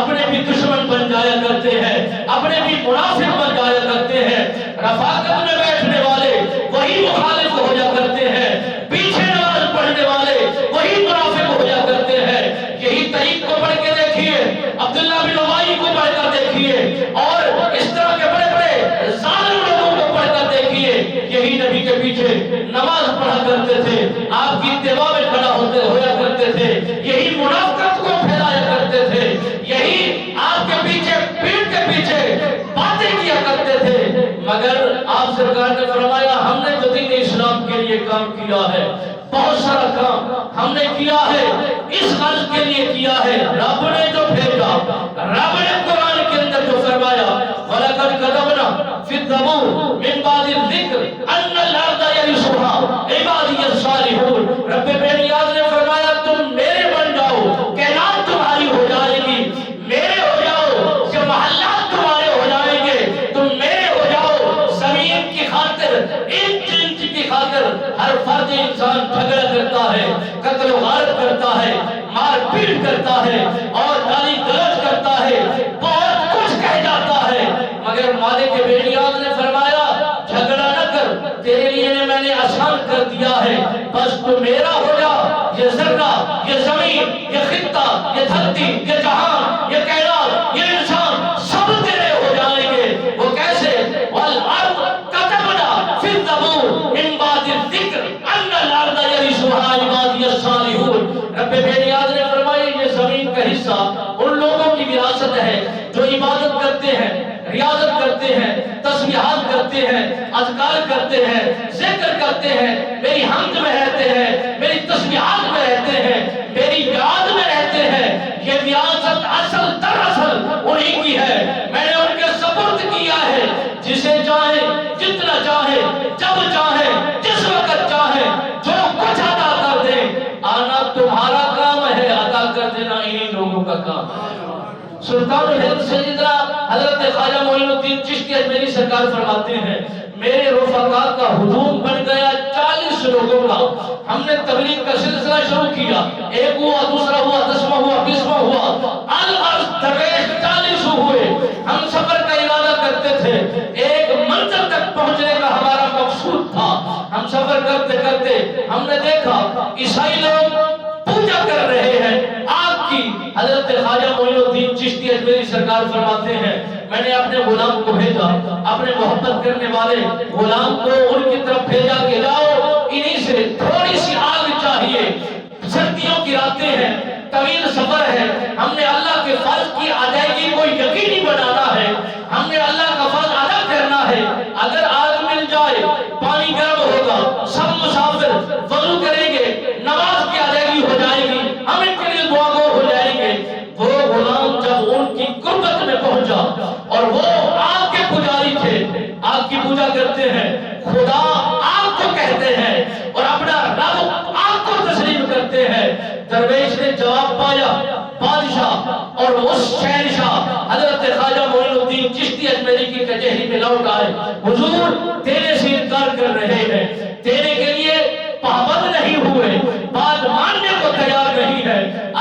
اپنے بھی دشمن بن جایا کرتے ہیں، اپنے بھی منافق بن جایا کرتے ہیں۔ رفاقت میں بیٹھنے والے وہی مخالف ہو جا کرتے ہیں، پیچھے نماز پڑھنے والے وہی منافق ہو جا کرتے ہیں۔ یہی طریق کو پڑھ کے دیکھیے، عبداللہ بن ابی کو پڑھ کر دیکھیے، اور اس طرح کے بڑے بڑے ظالم لوگوں کو پڑھ کر دیکھیے۔ یہی نبی کے پیچھے نماز پڑھا کرتے تھے، آپ کی اتباع میں کھڑا ہویا کرتے تھے، یہی منافقت کو پھیلایا کرتے تھے، یہی آپ کے پیچھے پیٹھ کے پیچھے باتیں کیا کرتے تھے۔ مگر آپ سرکار نے فرمایا ہم نے جو دین اسلام کے لیے کام کیا ہے، بہت سارا کام ہم نے کیا ہے، اس غرض کے لیے کیا ہے، رب نے جو بھیجا، رب نے قرآن کے اندر جو فرمایا، وَلَقَدْ كَتَبْنَا فِي الزَّبُورِ مِن بَعْدِ الذِّكْرِ أَنَّ الْأَرْضَ يَرِثُهَا عِبَادِيَ الصَّالِحُونَ۔ رب بے نیاز نے فرمایا تم میرے بن جاؤ، کائنات تمہاری ہو جائے گی، میرے ہو جاؤ، یہ محلات تمہارے ہو جائیں گے، تم میرے ہو جاؤ۔ زمین کی خاطر، انچ انچ کی خاطر ہر فرد انسان جھگڑا کرتا ہے، قتل و غارت کرتا ہے، مار پیٹ کرتا ہے، اور گالی گلوچ کرتا ہے، بہت کچھ کہہ جاتا ہے۔ مگر مالک بے نیاز نے فرمایا جھگڑا نہ کر، تیرے لیے میں نے آسان کر دیا ہے، بس تو میرا ہو جا۔ یہ ذرہ، یہ زمین، یہ خطہ، یہ دھرتی، یہ جہان، یہ کائنات، یہ انسان سب تیرے ہو جائیں گے۔ وہ کیسے؟ وَالْأَرْضَ كَتَبْنَا فِي الزَّبُورِ مِن بَعْدِ الذِّكْرِ أَنَّ الْأَرْضَ يَرِثُهَا عِبَادِيَ الصَّالِحُونَ۔ رب بے نیاز نے فرمایا یہ زمین کا حصہ ان لوگوں کی وراثت ہے جو عبادت کرتے ہیں، ریاضت کرتے ہیں، تسبیحات کرتے ہیں، اذکار کرتے ہیں، ذکر کرتے ہیں، میری حمد میں رہتے ہیں، میری تسبیحات میں رہتے ہیں، میری یاد میں رہتے ہیں۔ یہ وراثت اصل دراصل انہی کی ہے، میں نے ان کے سپرد کیا ہے۔ جسے چاہے، جتنا چاہے، جب چاہے، جس وقت چاہے، جو کچھ عطا کر دیں۔ آنا تمہارا کام ہے، عطا کر دینا انہی لوگوں کا کام ہے۔ سلطان الہند سیدنا حضرت خواجہ معین الدین چشتی اجمیری سرکار فرماتے ہیں میرے رفقا کا ہجوم بن گیا 40 لوگوں کا۔ ہم نے تبلیغ کا سلسلہ شروع کیا، ایک ہوا، دوسرا ہوا، 10واں ہوا، 20واں ہوا، الغرض درویش 40 ہوئے۔ ہم سفر کا ارادہ کرتے تھے، ایک منزل تک پہنچنے کا ہمارا مقصود تھا۔ ہم سفر کرتے کرتے ہم نے دیکھا عیسائی لوگ پوجا کر رہے ہیں آگ کی۔ حضرت خواجہ معین الدین چشتی اجمیری سرکار فرماتے ہیں میں نے اپنے غلام کو بھیجا، اپنے محبت کرنے والے غلام کو ان کی طرف بھیجا کہ جاؤ انہی سے تھوڑی سی آگ چاہیے، سردیوں کی راتیں ہیں، طویل سفر ہے، ہم نے اللہ کے فرض کی ادائیگی کو یقینی بنانا ہے، ہم نے اللہ کا فرض ادا کرنا ہے۔ اگر آگ مل جائے، پانی گرم ہوگا، سب مسافر وضو کریں گے، نماز کی ادائیگی ہو جائے گی، ہم ان کے لیے دعا گو ہو جائیں گے۔ وہ غلام جب ان کی قربت میں پہنچا اور وہ آگ کے پجاری تھے، آگ کی پوجا کرتے ہیں، خدا آگ کو کہتے ہیں اور اپنا رب آگ کو تسلیم کرتے ہیں۔ درویش نے جواب پایا، بادشاہ اور اس شہنشاہ حضرت خواجہ معین الدین چشتی اجمیری کی کچہری میں لوٹ آئے، حضور تیرے